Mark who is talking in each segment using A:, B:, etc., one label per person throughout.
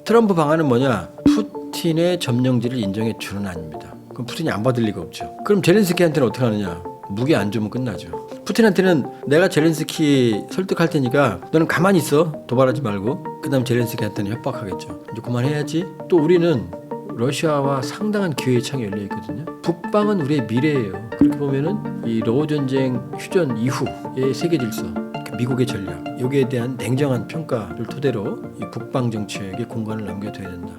A: 트럼프 방안은 뭐냐? 푸틴의 점령지를 인정해 주는 아닙니다. 그럼 푸틴이 안 받을 리가 없죠. 그럼 젤렌스키한테는 어떻게 하느냐? 무기 안 주면 끝나죠. 푸틴한테는 내가 젤렌스키 설득할 테니까 너는 가만히 있어. 도발하지 말고. 그 다음 젤렌스키한테는 협박하겠죠. 이제 그만해야지. 또 우리는 러시아와 상당한 기회의 창이 열려 있거든요. 북방은 우리의 미래예요. 그렇게 보면은 이 러우 전쟁 휴전 이후의 세계 질서, 미국의 전략, 여기에 대한 냉정한 평가를 토대로 이 북방 정책에 공간을 남겨둬야 된다.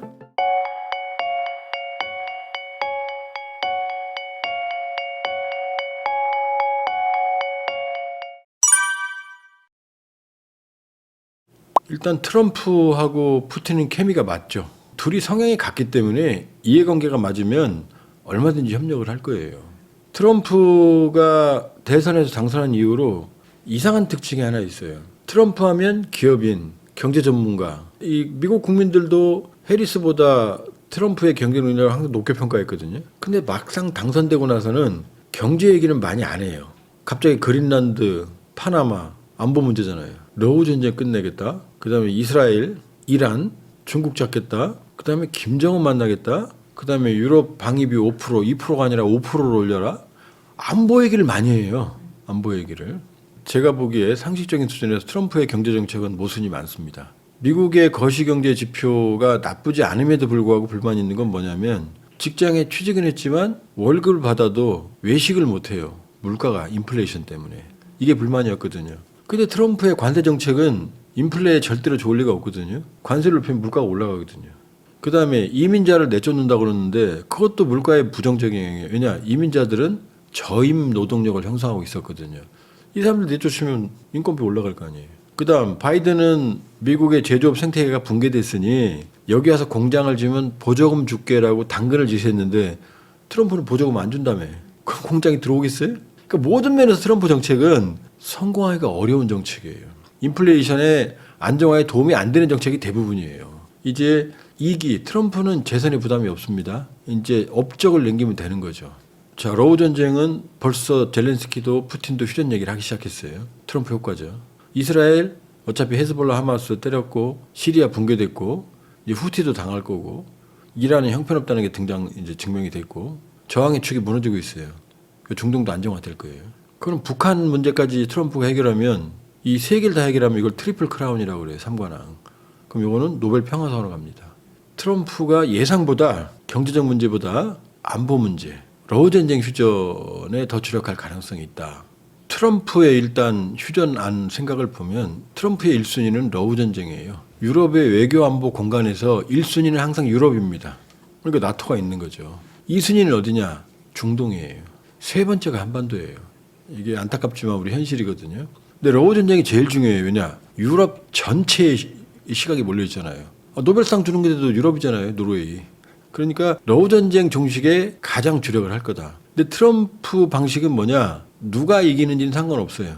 A: 일단 트럼프하고 푸틴은 케미가 맞죠. 둘이 성향이 같기 때문에 이해관계가 맞으면 얼마든지 협력을 할 거예요. 트럼프가 대선에서 당선한 이후로 이상한 특징이 하나 있어요. 트럼프 하면 기업인, 경제 전문가. 이 미국 국민들도 해리스보다 트럼프의 경제 능력을 항상 높게 평가했거든요. 근데 막상 당선되고 나서는 경제 얘기는 많이 안 해요. 갑자기 그린란드, 파나마, 안보 문제잖아요. 러우 전쟁 끝내겠다. 그 다음에 이스라엘, 이란, 중국 잡겠다. 그 다음에 김정은 만나겠다. 그 다음에 유럽 방위비 5%, 2%가 아니라 5%를 올려라. 안보 얘기를 많이 해요. 안보 얘기를. 제가 보기에 상식적인 수준에서 트럼프의 경제정책은 모순이 많습니다. 미국의 거시경제 지표가 나쁘지 않음에도 불구하고 불만이 있는 건 뭐냐면 직장에 취직은 했지만 월급을 받아도 외식을 못해요. 물가가 인플레이션 때문에. 이게 불만이었거든요. 근데 트럼프의 관세 정책은 인플레에 절대로 좋을 리가 없거든요. 관세를 높이면 물가가 올라가거든요. 그 다음에 이민자를 내쫓는다고 그러는데 그것도 물가의 부정적인 영향이에요. 왜냐? 이민자들은 저임 노동력을 형성하고 있었거든요. 이 사람들 내쫓으면 인건비 올라갈 거 아니에요. 그 다음 바이든은 미국의 제조업 생태계가 붕괴됐으니 여기 와서 공장을 지으면 보조금 줄게라고 당근을 지시했는데 트럼프는 보조금 안 준다며. 그럼 공장이 들어오겠어요? 그러니까 모든 면에서 트럼프 정책은 성공하기가 어려운 정책이에요. 인플레이션의 안정화에 도움이 안 되는 정책이 대부분이에요. 이제 2기 트럼프는 재선에 부담이 없습니다. 이제 업적을 남기면 되는 거죠. 자, 러우 전쟁은 벌써 젤렌스키도 푸틴도 휴전 얘기를 하기 시작했어요. 트럼프 효과죠. 이스라엘 어차피 헤즈볼라 하마스 때렸고 시리아 붕괴됐고 이제 후티도 당할 거고 이란은 형편없다는 게 이제 증명이 됐고 저항의 축이 무너지고 있어요. 중동도 안정화될 거예요. 그럼 북한 문제까지 트럼프가 해결하면 이 세 개를 다 해결하면 이걸 트리플 크라운이라고 그래요. 삼관왕. 그럼 이거는 노벨 평화상으로 갑니다. 트럼프가 예상보다 경제적 문제보다 안보 문제, 러우 전쟁 휴전에 더 주력할 가능성이 있다. 트럼프의 일단 휴전안 생각을 보면 트럼프의 1순위는 러우 전쟁이에요. 유럽의 외교 안보 공간에서 1순위는 항상 유럽입니다. 그러니까 나토가 있는 거죠. 2순위는 어디냐? 중동이에요. 세 번째가 한반도예요. 이게 안타깝지만 우리 현실이거든요. 근데 러우 전쟁이 제일 중요해요. 왜냐? 유럽 전체의 시각이 몰려 있잖아요. 노벨상 주는 게도 유럽이잖아요. 노르웨이. 그러니까 러우 전쟁 종식에 가장 주력을 할 거다. 근데 트럼프 방식은 뭐냐? 누가 이기는지는 상관없어요.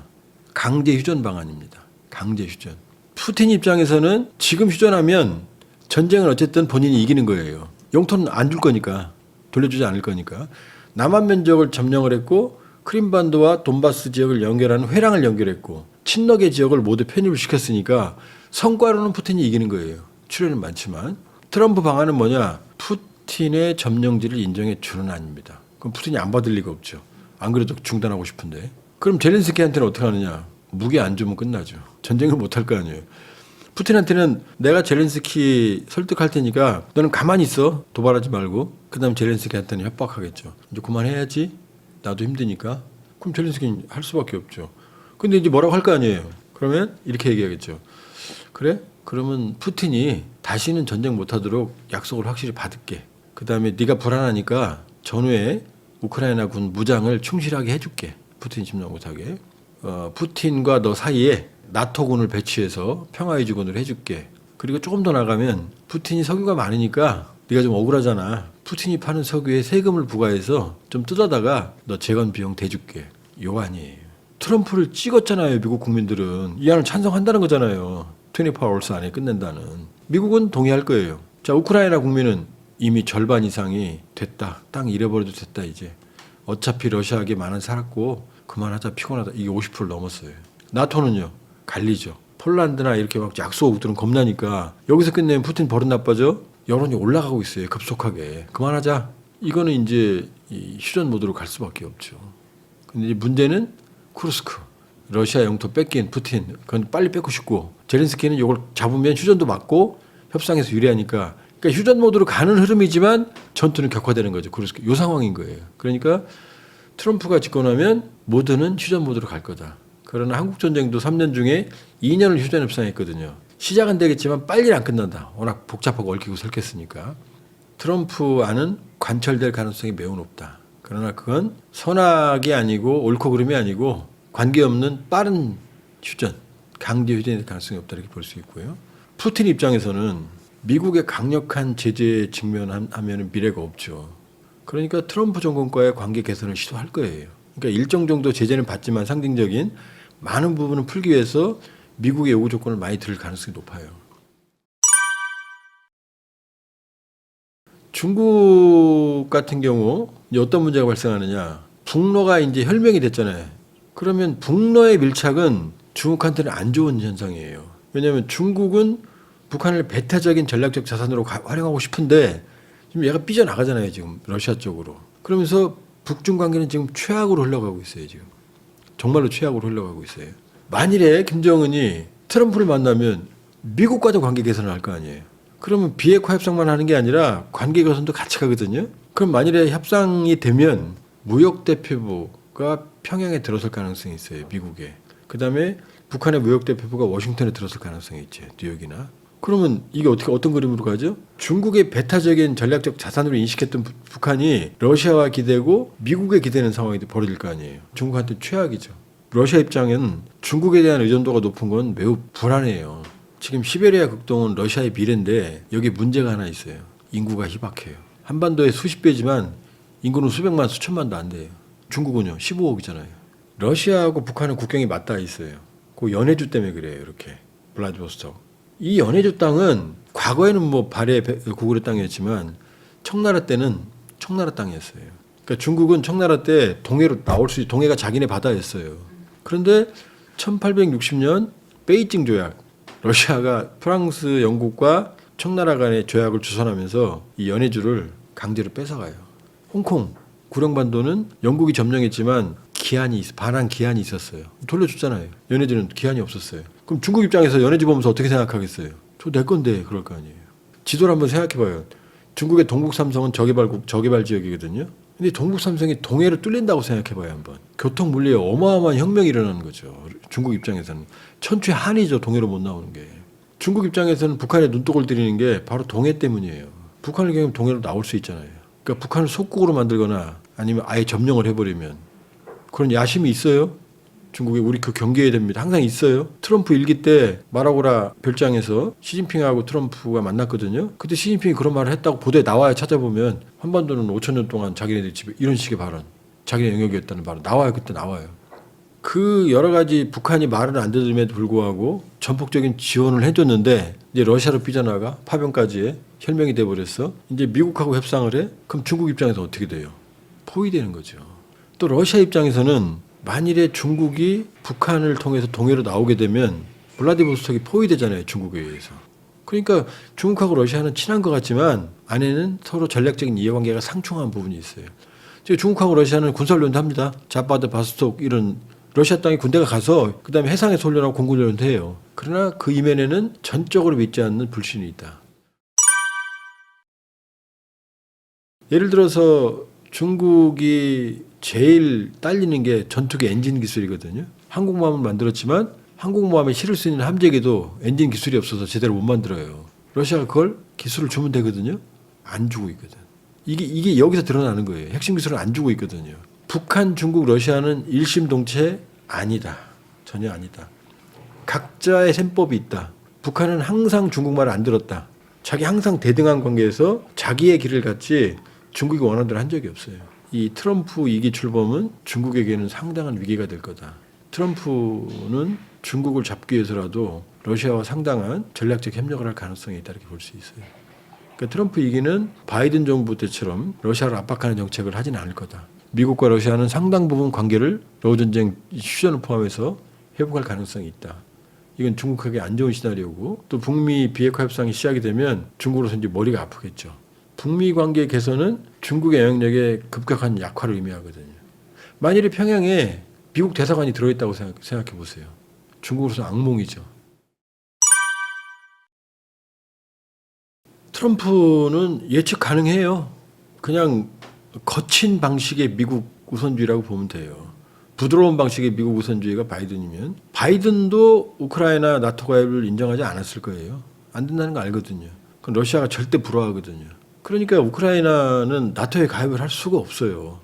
A: 강제 휴전 방안입니다. 강제 휴전. 푸틴 입장에서는 지금 휴전하면 전쟁은 어쨌든 본인이 이기는 거예요. 영토는 안 줄 거니까. 돌려주지 않을 거니까. 남한 면적을 점령을 했고 크림반도와 돈바스 지역을 연결하는 회랑을 연결했고 친러계 지역을 모두 편입을 시켰으니까 성과로는 푸틴이 이기는 거예요. 출혈은 많지만. 트럼프 방안은 뭐냐? 푸틴의 점령지를 인정해 주는 아닙니다. 그럼 푸틴이 안 받을 리가 없죠. 안 그래도 중단하고 싶은데. 그럼 젤렌스키한테는 어떻게 하느냐? 무기 안 주면 끝나죠. 전쟁을 못 할 거 아니에요. 푸틴한테는 내가 젤렌스키 설득할 테니까 너는 가만히 있어. 도발하지 말고. 그 다음 젤렌스키한테는 협박하겠죠. 이제 그만해야지. 나도 힘드니까. 그럼 젤렌스키는 할 수밖에 없죠. 근데 이제 뭐라고 할 거 아니에요. 그러면 이렇게 얘기하겠죠. 그래? 그러면 푸틴이 다시는 전쟁 못하도록 약속을 확실히 받을게. 그 다음에 네가 불안하니까 전후에 우크라이나 군 무장을 충실하게 해줄게. 푸틴 침략 못하게. 푸틴과 너 사이에 나토군을 배치해서 평화유지군을 해줄게. 그리고 조금 더 나가면 푸틴이 석유가 많으니까 네가 좀 억울하잖아. 푸틴이 파는 석유에 세금을 부과해서 좀 뜯어다가 너 재건 비용 대줄게. 요 아니에요. 트럼프를 찍었잖아요. 미국 국민들은. 이 안을 찬성한다는 거잖아요. 24hours 안에 끝낸다는. 미국은 동의할 거예요. 자, 우크라이나 국민은 이미 절반 이상이 됐다. 땅 잃어버려도 됐다 이제. 어차피 러시아에게 많은 살았고 그만하자 피곤하다. 이게 50% 넘었어요. 나토는요. 갈리죠. 폴란드나 이렇게 막 약소국들은 겁나니까 여기서 끝내면 푸틴 버릇 나빠져. 여론이 올라가고 있어요. 급속하게. 그만하자. 이거는 이제 이 휴전 모드로 갈 수밖에 없죠. 근데 이제 문제는 쿠르스크. 러시아 영토 뺏긴 푸틴. 그건 빨리 뺏고 싶고 제렌스키는 이걸 잡으면 휴전도 막고 협상에서 유리하니까 그러니까 휴전 모드로 가는 흐름이지만 전투는 격화되는 거죠. 쿠르스크. 이 상황인 거예요. 그러니까 트럼프가 집권하면 모드는 휴전 모드로 갈 거다. 그러나 한국전쟁도 3년 중에 2년을 휴전 협상했거든요. 시작은 되겠지만 빨리 안 끝난다. 워낙 복잡하고 얽히고 설켰으니까. 트럼프 안은 관철될 가능성이 매우 높다. 그러나 그건 선악이 아니고 옳고 그름이 아니고 관계없는 빠른 휴전, 강제 휴전이 될 가능성이 없다 이렇게 볼 수 있고요. 푸틴 입장에서는 미국의 강력한 제재에 직면하면 미래가 없죠. 그러니까 트럼프 정권과의 관계 개선을 시도할 거예요. 그러니까 일정 정도 제재는 받지만 상징적인 많은 부분을 풀기 위해서 미국의 요구 조건을 많이 들을 가능성이 높아요. 중국 같은 경우 이제 어떤 문제가 발생하느냐. 북러가 이제 혈맹이 됐잖아요. 그러면 북러의 밀착은 중국한테는 안 좋은 현상이에요. 왜냐하면 중국은 북한을 배타적인 전략적 자산으로 활용하고 싶은데 지금 얘가 삐져나가잖아요. 지금 러시아 쪽으로. 그러면서 북중 관계는 지금 최악으로 흘러가고 있어요. 지금 정말로 최악으로 흘러가고 있어요. 만일에 김정은이 트럼프를 만나면 미국과도 관계 개선을 할 거 아니에요. 그러면 비핵화 협상만 하는 게 아니라 관계 개선도 같이 가거든요. 그럼 만일에 협상이 되면 무역 대표부가 평양에 들어설 가능성이 있어요. 미국에. 그다음에 북한의 무역 대표부가 워싱턴에 들어설 가능성이 있죠. 뉴욕이나. 그러면 이게 어떤 그림으로 가죠? 중국의 배타적인 전략적 자산으로 인식했던 북한이 러시아와 기대고 미국에 기대는 상황이 벌어질 거 아니에요. 중국한테 최악이죠. 러시아 입장은 중국에 대한 의존도가 높은 건 매우 불안해요. 지금 시베리아 극동은 러시아의 미래인데 여기 문제가 하나 있어요. 인구가 희박해요. 한반도의 수십 배지만 인구는 수백만, 수천만도 안 돼요. 중국은요, 15억이잖아요. 러시아하고 북한은 국경이 맞닿아 있어요. 그 연해주 때문에 그래요, 이렇게. 블라디보스토크. 이 연해주 땅은 과거에는 뭐 발해 고구려 땅이었지만 청나라 때는 청나라 땅이었어요. 그러니까 중국은 청나라 때 동해로 나올 수, 동해가 자기네 바다였어요. 그런데 1860년 베이징 조약, 러시아가 프랑스, 영국과 청나라 간의 조약을 주선하면서 이 연해주를 강제로 뺏어가요. 홍콩, 구룡반도는 영국이 점령했지만 반환 기한이 있었어요. 돌려줬잖아요. 연해주는 기한이 없었어요. 그럼 중국 입장에서 연해주 보면서 어떻게 생각하겠어요? 저 내 건데 그럴 거 아니에요. 지도를 한번 생각해봐요. 중국의 동북 삼성은 저개발 지역이거든요. 근데 동북 삼성이 동해를 뚫린다고 생각해봐요 한번. 교통 물리에 어마어마한 혁명이 일어나는 거죠. 중국 입장에서는 천추의 한이죠. 동해로 못 나오는 게. 중국 입장에서는 북한에 눈독을 들이는 게 바로 동해 때문이에요. 북한을 경우면 동해로 나올 수 있잖아요. 그러니까 북한을 속국으로 만들거나 아니면 아예 점령을 해버리면 그런 야심이 있어요. 중국에 우리 그 경계해야 됩니다. 항상 있어요. 트럼프 일기 때 마라고라 별장에서 시진핑하고 트럼프가 만났거든요. 그때 시진핑이 그런 말을 했다고 보도에 나와요. 찾아보면 한반도는 5천 년 동안 자기네들 집에 이런 식의 발언, 자기네 영역이었다는 발언 나와요. 그때 나와요. 그 여러 가지 북한이 말을 안 들음에도 불구하고 전폭적인 지원을 해줬는데 이제 러시아로 삐져나가 파병까지 혈명이 돼버렸어. 이제 미국하고 협상을 해? 그럼 중국 입장에서 어떻게 돼요? 포위되는 거죠. 또 러시아 입장에서는 만일에 중국이 북한을 통해서 동해로 나오게 되면 블라디보스톡이 포위되잖아요. 중국에 의해서. 그러니까 중국하고 러시아는 친한 것 같지만 안에는 서로 전략적인 이해관계가 상충한 부분이 있어요. 지금 중국하고 러시아는 군사훈련도 합니다. 자바드, 바스톡 이런 러시아 땅에 군대가 가서 그다음에 해상에서 훈련하고 공군훈련도 해요. 그러나 그 이면에는 전적으로 믿지 않는 불신이 있다. 예를 들어서 중국이 제일 딸리는 게 전투기 엔진 기술이거든요. 항공모함을 만들었지만 항공모함에 실을 수 있는 함재기도 엔진 기술이 없어서 제대로 못 만들어요. 러시아가 그걸 기술을 주면 되거든요. 안 주고 있거든. 이게 여기서 드러나는 거예요. 핵심 기술을 안 주고 있거든요. 북한, 중국, 러시아는 일심동체 아니다. 전혀 아니다. 각자의 셈법이 있다. 북한은 항상 중국말을 안 들었다. 자기 항상 대등한 관계에서 자기의 길을 갔지 중국이 원하는 대로 한 적이 없어요. 이 트럼프 2기 출범은 중국에게는 상당한 위기가 될 거다. 트럼프는 중국을 잡기 위해서라도 러시아와 상당한 전략적 협력을 할 가능성이 있다 이렇게 볼 수 있어요. 그러니까 트럼프 2기는 바이든 정부 때처럼 러시아를 압박하는 정책을 하지는 않을 거다. 미국과 러시아는 상당 부분 관계를 러우 전쟁 휴전을 포함해서 회복할 가능성이 있다. 이건 중국에게 안 좋은 시나리오고 또 북미 비핵화 협상이 시작이 되면 중국으로서 이제 머리가 아프겠죠. 북미 관계 개선은 중국의 영향력에 급격한 약화를 의미하거든요. 만일에 평양에 미국 대사관이 들어있다고 생각해 보세요. 중국으로서 악몽이죠. 트럼프는 예측 가능해요. 그냥 거친 방식의 미국 우선주의라고 보면 돼요. 부드러운 방식의 미국 우선주의가 바이든이면 바이든도 우크라이나 나토 가입을 인정하지 않았을 거예요. 안 된다는 거 알거든요. 그건 러시아가 절대 불허하거든요. 그러니까 우크라이나는 나토에 가입을 할 수가 없어요.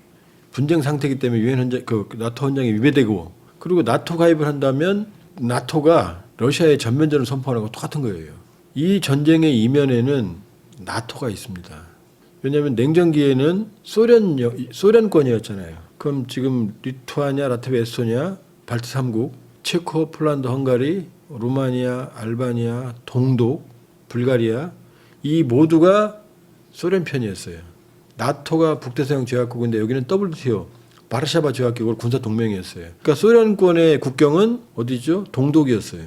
A: 분쟁 상태이기 때문에 나토 헌장이 위배되고 그리고 나토 가입을 한다면 나토가 러시아의 전면전을 선포하는 거 똑같은 거예요. 이 전쟁의 이면에는 나토가 있습니다. 왜냐하면 냉전기에는 소련권이었잖아요. 그럼 지금 리투아니아, 라트비아, 에스토니아, 발트 3국, 체코, 폴란드, 헝가리, 루마니아, 알바니아, 동독, 불가리아 이 모두가 소련 편이었어요. 나토가 북대서양 제약국인데 여기는 WTO, 바르샤바 조약국으로 군사 동맹이었어요. 그러니까 소련권의 국경은 어디죠? 동독이었어요.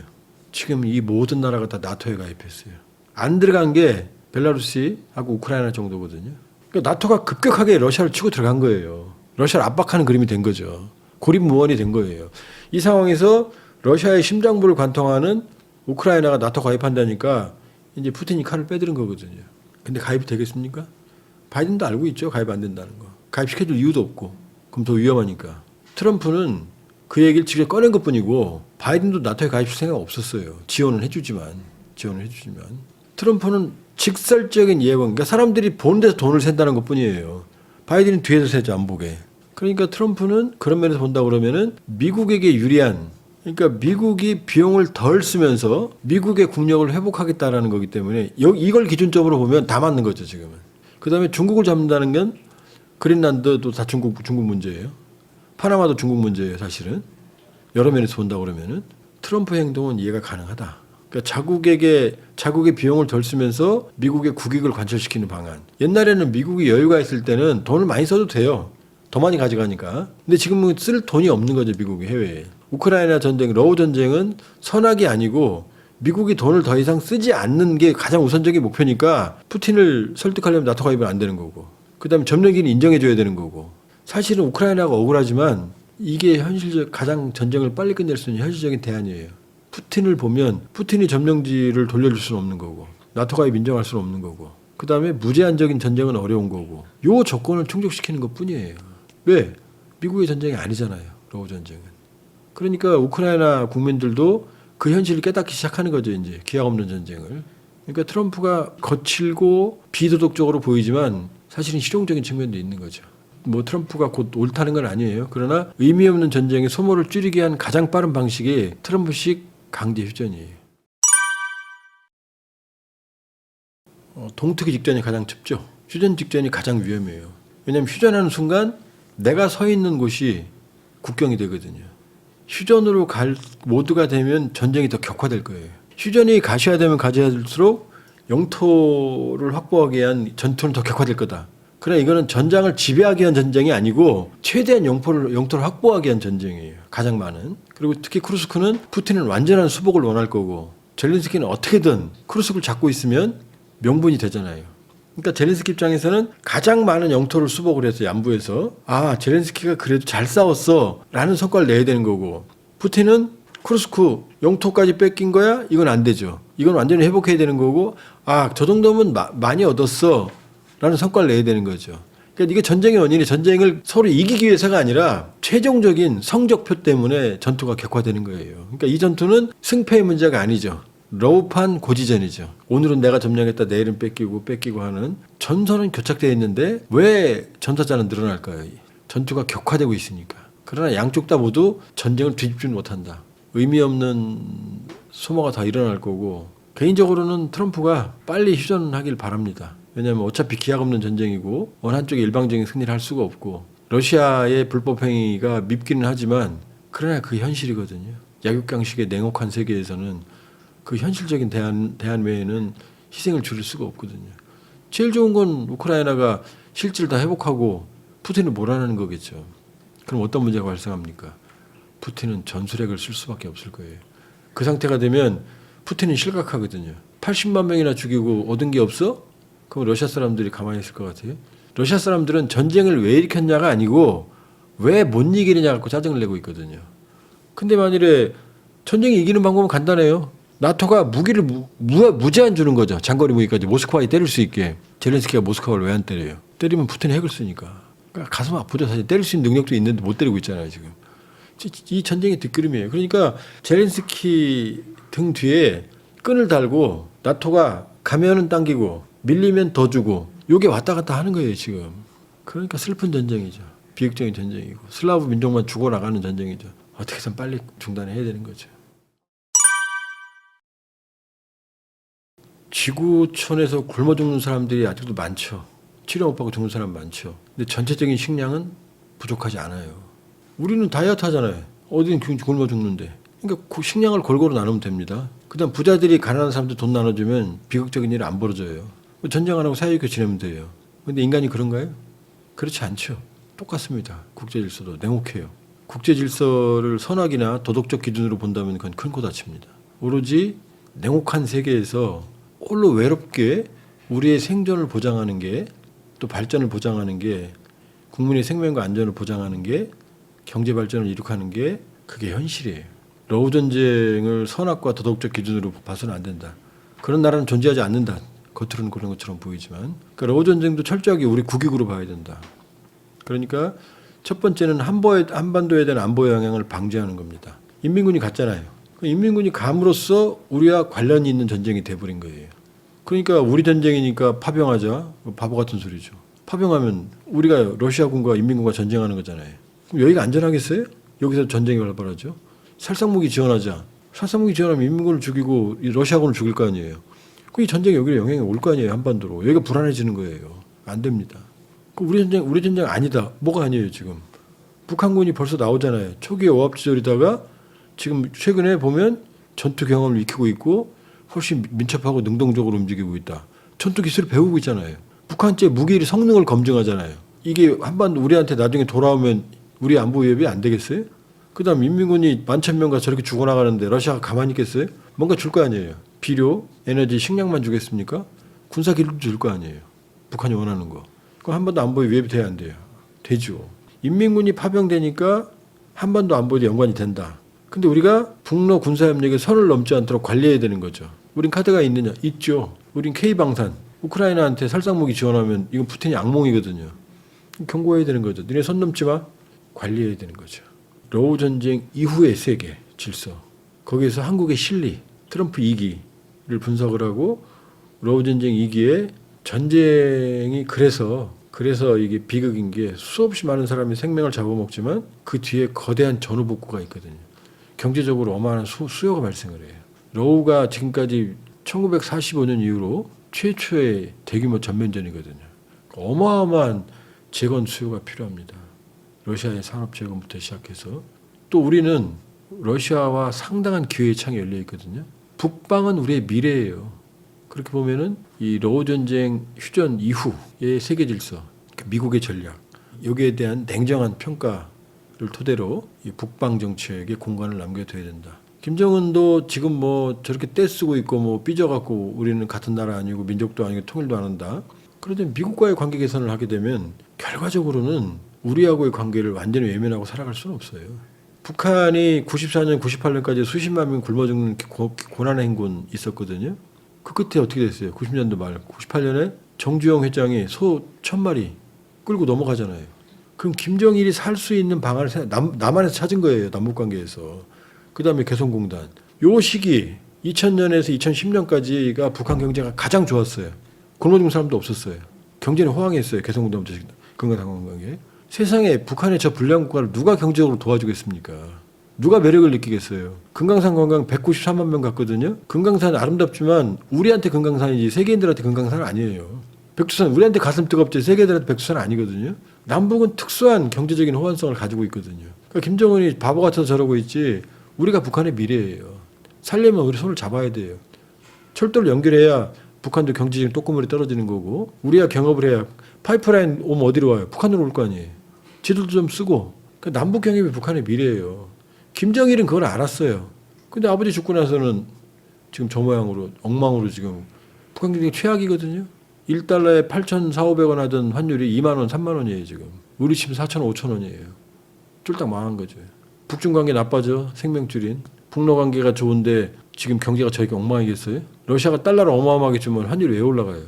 A: 지금 이 모든 나라가 다 나토에 가입했어요. 안 들어간 게 벨라루시하고 우크라이나 정도거든요. 그러니까 나토가 급격하게 러시아를 치고 들어간 거예요. 러시아를 압박하는 그림이 된 거죠. 고립무원이 된 거예요. 이 상황에서 러시아의 심장부를 관통하는 우크라이나가 나토 가입한다니까 이제 푸틴이 칼을 빼드는 거거든요. 근데 가입이 되겠습니까? 바이든도 알고 있죠. 가입 안 된다는 거. 가입시켜줄 이유도 없고. 그럼 더 위험하니까. 트럼프는 그 얘기를 직접 꺼낸 것뿐이고 바이든도 나토에 가입할 생각 없었어요. 지원을 해주지만. 트럼프는 직설적인 예언. 그러니까 사람들이 보는 데서 돈을 샌다는 것뿐이에요. 바이든은 뒤에서 세죠. 안 보게. 그러니까 트럼프는 그런 면에서 본다 그러면은 미국에게 유리한 그러니까 미국이 비용을 덜 쓰면서 미국의 국력을 회복하겠다라는 거기 때문에 이걸 기준점으로 보면 다 맞는 거죠. 지금은. 그다음에 중국을 잡는다는 건 그린란드도 다 중국 문제예요. 파나마도 중국 문제예요. 사실은. 여러 면에서 본다 그러면은 트럼프의 행동은 이해가 가능하다. 그러니까 자국의 비용을 덜 쓰면서 미국의 국익을 관철시키는 방안. 옛날에는 미국이 여유가 있을 때는 돈을 많이 써도 돼요. 더 많이 가져가니까. 근데 지금은 쓸 돈이 없는 거죠. 미국이 해외에. 우크라이나 전쟁, 러우 전쟁은 선악이 아니고 미국이 돈을 더 이상 쓰지 않는 게 가장 우선적인 목표니까 푸틴을 설득하려면 나토 가입은 안 되는 거고 그다음에 점령기는 인정해줘야 되는 거고 사실은 우크라이나가 억울하지만 이게 가장 전쟁을 빨리 끝낼 수 있는 현실적인 대안이에요. 푸틴을 보면 푸틴이 점령지를 돌려줄 수는 없는 거고 나토 가입 인정할 수는 없는 거고 그다음에 무제한적인 전쟁은 어려운 거고 요 조건을 충족시키는 것뿐이에요. 왜? 미국의 전쟁이 아니잖아요. 러우 전쟁은. 그러니까 우크라이나 국민들도 그 현실을 깨닫기 시작하는 거죠. 이제 기약 없는 전쟁을. 그러니까 트럼프가 거칠고 비도덕적으로 보이지만 사실은 실용적인 측면도 있는 거죠. 뭐 트럼프가 곧 옳다는 건 아니에요. 그러나 의미 없는 전쟁의 소모를 줄이기 위한 가장 빠른 방식이 트럼프식 강제 휴전이에요. 동특이 직전이 가장 춥죠. 휴전 직전이 가장 위험해요. 왜냐하면 휴전하는 순간 내가 서 있는 곳이 국경이 되거든요. 휴전으로 모두가 되면 전쟁이 더 격화될 거예요. 휴전이 가셔야 되면 가져야 될수록 영토를 확보하기 위한 전투는 더 격화될 거다. 그러나 이거는 전장을 지배하기 위한 전쟁이 아니고 최대한 영토를 확보하기 위한 전쟁이에요. 가장 많은. 그리고 특히 쿠르스크는 푸틴은 완전한 수복을 원할 거고 젤렌스키는 어떻게든 쿠르스크를 잡고 있으면 명분이 되잖아요. 그러니까 젤렌스키 입장에서는 가장 많은 영토를 수복을 해서 양부에서 젤렌스키가 그래도 잘 싸웠어 라는 성과를 내야 되는 거고 푸틴은 쿠르스크 영토까지 뺏긴 거야? 이건 안 되죠. 이건 완전히 회복해야 되는 거고 저 정도면 많이 얻었어 라는 성과를 내야 되는 거죠. 그러니까 이게 전쟁의 원인이 전쟁을 서로 이기기 위해서가 아니라 최종적인 성적표 때문에 전투가 격화되는 거예요. 그러니까 이 전투는 승패의 문제가 아니죠. 러우판 고지전이죠. 오늘은 내가 점령했다 내일은 뺏기고 하는 전선은 교착되어 있는데 왜 전사자는 늘어날까요? 전투가 격화되고 있으니까. 그러나 양쪽 다 모두 전쟁을 뒤집지는 못한다. 의미 없는 소모가 다 일어날 거고 개인적으로는 트럼프가 빨리 휴전하길 바랍니다. 왜냐하면 어차피 기약 없는 전쟁이고 어느 한쪽에 일방적인 승리를 할 수가 없고 러시아의 불법 행위가 밉기는 하지만 그러나 그 현실이거든요. 약육강식의 냉혹한 세계에서는 그 현실적인 대안 외에는 희생을 줄일 수가 없거든요. 제일 좋은 건 우크라이나가 실질을 다 회복하고 푸틴을 몰아내는 거겠죠. 그럼 어떤 문제가 발생합니까? 푸틴은 전술핵을 쓸 수밖에 없을 거예요. 그 상태가 되면 푸틴은 실각하거든요. 80만 명이나 죽이고 얻은 게 없어? 그럼 러시아 사람들이 가만히 있을 것 같아요? 러시아 사람들은 전쟁을 왜 일으켰냐가 아니고 왜 못 이기느냐 갖고 짜증을 내고 있거든요. 근데 만일에 전쟁이 이기는 방법은 간단해요. 나토가 무기를 무제한 주는 거죠. 장거리 무기까지 모스크바에 때릴 수 있게. 젤렌스키가 모스크바를 왜 안 때려요? 때리면 푸틴이 핵을 쓰니까. 그러니까 가슴 아프죠. 사실 때릴 수 있는 능력도 있는데 못 때리고 있잖아요. 지금. 이 전쟁의 뒷그림이에요. 그러니까 젤렌스키 등 뒤에 끈을 달고 나토가 가면은 당기고 밀리면 더 주고 요게 왔다 갔다 하는 거예요. 지금. 그러니까 슬픈 전쟁이죠. 비극적인 전쟁이고 슬라브 민족만 죽어나가는 전쟁이죠. 어떻게 해서 빨리 중단해야 되는 거죠. 지구촌에서 굶어 죽는 사람들이 아직도 많죠. 치료 못 받고 죽는 사람 많죠. 근데 전체적인 식량은 부족하지 않아요. 우리는 다이어트 하잖아요. 어디는 굶어 죽는데. 그러니까 그 식량을 골고루 나누면 됩니다. 그다음 부자들이 가난한 사람들 돈 나눠주면 비극적인 일이 안 벌어져요. 전쟁 안 하고 사이좋게 지내면 돼요. 근데 인간이 그런가요? 그렇지 않죠. 똑같습니다. 국제질서도 냉혹해요. 국제질서를 선악이나 도덕적 기준으로 본다면 그건 큰 코 다칩니다. 오로지 냉혹한 세계에서 홀로 외롭게 우리의 생존을 보장하는 게 또 발전을 보장하는 게 국민의 생명과 안전을 보장하는 게 경제 발전을 이룩하는 게 그게 현실이에요. 러우 전쟁을 선악과 도덕적 기준으로 봐서는 안 된다. 그런 나라는 존재하지 않는다. 겉으로는 그런 것처럼 보이지만 그러니까 러우 전쟁도 철저하게 우리 국익으로 봐야 된다. 그러니까 첫 번째는 한반도에 대한 안보 영향을 방지하는 겁니다. 인민군이 갔잖아요. 인민군이 감으로써 우리와 관련이 있는 전쟁이 돼버린 거예요. 그러니까 우리 전쟁이니까 파병하자. 바보 같은 소리죠. 파병하면 우리가 러시아군과 인민군과 전쟁하는 거잖아요. 그럼 여기가 안전하겠어요? 여기서 전쟁이 발발하죠. 살상무기 지원하자. 살상무기 지원하면 인민군을 죽이고 러시아군을 죽일 거 아니에요. 그럼 이 전쟁이 여기로 영향이 올 거 아니에요. 한반도로. 여기가 불안해지는 거예요. 안 됩니다. 우리 전쟁 아니다. 뭐가 아니에요 지금. 북한군이 벌써 나오잖아요. 초기에 오합지졸이다가 지금 최근에 보면 전투 경험을 익히고 있고 훨씬 민첩하고 능동적으로 움직이고 있다. 전투 기술을 배우고 있잖아요. 북한제 무기 성능을 검증하잖아요. 이게 한반도 우리한테 나중에 돌아오면 우리 안보 위협이 안 되겠어요? 그다음 인민군이 11,000명가 저렇게 죽어나가는데 러시아가 가만히 있겠어요? 뭔가 줄 거 아니에요. 비료, 에너지, 식량만 주겠습니까? 군사 기술도 줄 거 아니에요. 북한이 원하는 거. 그럼 한반도 안보에 위협이 돼야 안 돼요? 되죠. 인민군이 파병되니까 한반도 안보에 연관이 된다. 근데 우리가 북러 군사협력에 선을 넘지 않도록 관리해야 되는 거죠. 우린 카드가 있느냐? 있죠. 우린 K방산. 우크라이나한테 살상무기 지원하면 이건 푸틴이 악몽이거든요. 경고해야 되는 거죠. 너네 선 넘지 마. 관리해야 되는 거죠. 러우 전쟁 이후의 세계 질서. 거기에서 한국의 실리, 트럼프 2기를 분석을 하고 러우 전쟁 2기에 전쟁이 그래서 이게 비극인 게 수없이 많은 사람이 생명을 잡아먹지만 그 뒤에 거대한 전후복구가 있거든요. 경제적으로 어마어마한 수요가 발생을 해요. 러우가 지금까지 1945년 이후로 최초의 대규모 전면전이거든요. 어마어마한 재건 수요가 필요합니다. 러시아의 산업 재건부터 시작해서 또 우리는 러시아와 상당한 기회의 창이 열려 있거든요. 북방은 우리의 미래예요. 그렇게 보면은 이 러우 전쟁 휴전 이후의 세계 질서, 그러니까 미국의 전략, 여기에 대한 냉정한 평가를 토대로 이 북방 정책에 공간을 남겨둬야 된다. 김정은도 지금 뭐 저렇게 떼쓰고 있고 뭐 삐져갖고 우리는 같은 나라 아니고 민족도 아니고 통일도 안 한다. 그런데 미국과의 관계 개선을 하게 되면 결과적으로는 우리하고의 관계를 완전히 외면하고 살아갈 수는 없어요. 북한이 94년, 98년까지 수십만 명 굶어 죽는 고난의 행군 있었거든요. 그 끝에 어떻게 됐어요? 90년도 말, 98년에 정주영 회장이 소 1,000마리 끌고 넘어가잖아요. 그럼 김정일이 살 수 있는 방안을 남한에서 찾은 거예요. 남북관계에서. 그 다음에 개성공단. 요 시기 2000년에서 2010년까지가 북한 경제가 가장 좋았어요. 굶어 죽는 사람도 없었어요. 경제는 호황했어요. 개성공단부터 금강산관계. 세상에 북한의 저 불량 국가를 누가 경제적으로 도와주겠습니까? 누가 매력을 느끼겠어요? 금강산 관광 193만 명 갔거든요. 금강산 아름답지만 우리한테 금강산이지 세계인들한테 금강산은 아니에요. 백두산 우리한테 가슴 뜨겁지 세계인들한테 백두산 아니거든요. 남북은 특수한 경제적인 호환성을 가지고 있거든요. 그러니까 김정은이 바보 같아서 저러고 있지 우리가 북한의 미래예요. 살려면 우리 손을 잡아야 돼요. 철도를 연결해야 북한도 경제적인 또꾸물이 떨어지는 거고 우리가 경업을 해야 파이프라인 오면 어디로 와요? 북한으로 올 거 아니에요. 지도도 좀 쓰고. 그러니까 남북 경협이 북한의 미래예요. 김정일은 그걸 알았어요. 근데 아버지 죽고 나서는 지금 저 모양으로 엉망으로 지금 북한 경쟁이 최악이거든요. 1달러에 8,400~500원 하던 환율이 2만 원, 3만 원이에요 지금. 우리 집 4,000원, 5,000원이에요. 쫄딱 망한 거죠. 북중 관계 나빠져. 생명줄인. 북러 관계가 좋은데 지금 경제가 저렇게 엉망이겠어요? 러시아가 달러를 어마어마하게 주면 환율이 왜 올라가요?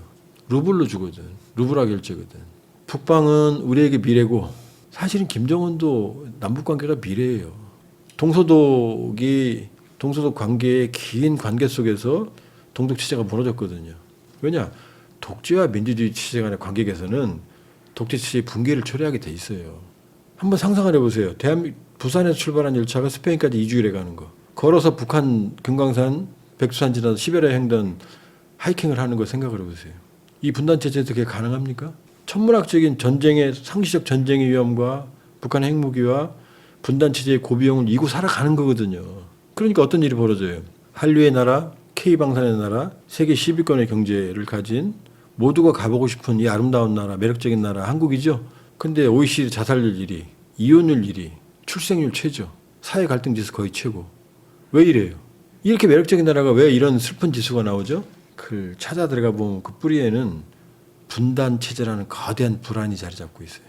A: 루블로 주거든. 루블화 결제거든. 북방은 우리에게 미래고 사실은 김정은도 남북 관계가 미래예요. 동서독 관계의 긴 관계 속에서 동독 체제가 무너졌거든요. 왜냐? 독재와 민주주의 체제 간의 관계 개선은 독재 체제의 붕괴를 초래하게 돼 있어요. 한번 상상을 해보세요. 부산에서 출발한 열차가 스페인까지 2주일에 가는 거. 걸어서 북한 금강산 백두산 지나서 시베리아 횡단 하이킹을 하는 거 생각을 해보세요. 이 분단 체제에서 그게 가능합니까? 천문학적인 전쟁의 상시적 전쟁의 위험과 북한 핵무기와 분단 체제의 고비용을 이고 살아가는 거거든요. 그러니까 어떤 일이 벌어져요? 한류의 나라, K방산의 나라, 세계 10위권의 경제를 가진 모두가 가보고 싶은 이 아름다운 나라, 매력적인 나라 한국이죠. 근데 OECD 자살률 1위, 이혼율 1위, 출생률 최저, 사회 갈등 지수 거의 최고. 왜 이래요? 이렇게 매력적인 나라가 왜 이런 슬픈 지수가 나오죠? 그 찾아 들어가 보면 그 뿌리에는 분단 체제라는 거대한 불안이 자리 잡고 있어요.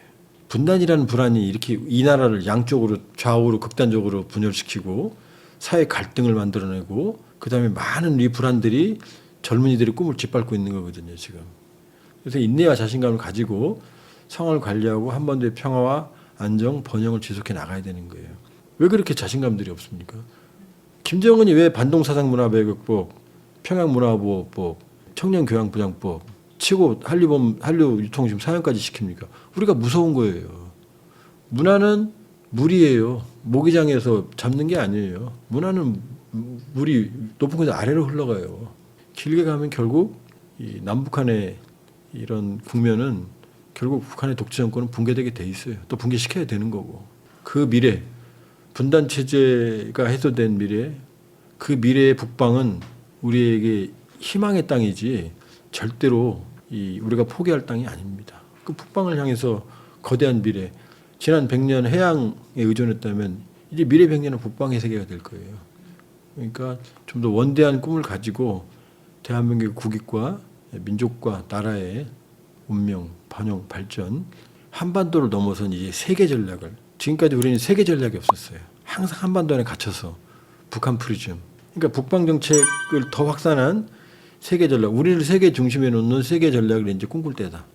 A: 분단이라는 불안이 이렇게 이 나라를 양쪽으로 좌우로 극단적으로 분열시키고 사회 갈등을 만들어내고 그다음에 많은 이 불안들이 젊은이들의 꿈을 짓밟고 있는 거거든요, 지금. 그래서 인내와 자신감을 가지고 상황을 관리하고 한반도의 평화와 안정, 번영을 지속해 나가야 되는 거예요. 왜 그렇게 자신감들이 없습니까? 김정은이 왜 반동사상문화배격법, 평양문화보호법, 청년교양부장법 치고 한류 유통 지금 사형까지 시킵니까? 우리가 무서운 거예요. 문화는 물이에요. 모기장에서 잡는 게 아니에요. 문화는 물이 높은 곳에서 아래로 흘러가요. 길게 가면 결국 이 남북한의 이런 국면은 결국 북한의 독재 정권은 붕괴되게 돼 있어요. 또 붕괴시켜야 되는 거고. 그 미래, 분단 체제가 해소된 미래, 그 미래의 북방은 우리에게 희망의 땅이지 절대로 우리가 포기할 땅이 아닙니다. 그 북방을 향해서 거대한 미래, 지난 100년 해양에 의존했다면 이제 미래 100년은 북방의 세계가 될 거예요. 그러니까 좀 더 원대한 꿈을 가지고 대한민국의 국익과 민족과 나라의 운명, 번영, 발전, 한반도를 넘어선 이제 세계 전략을, 지금까지 우리는 세계 전략이 없었어요. 항상 한반도 안에 갇혀서 북한 프리즘. 그러니까 북방 정책을 더 확산한 세계 전략, 우리를 세계 중심에 놓는 세계 전략을 이제 꿈꿀 때다.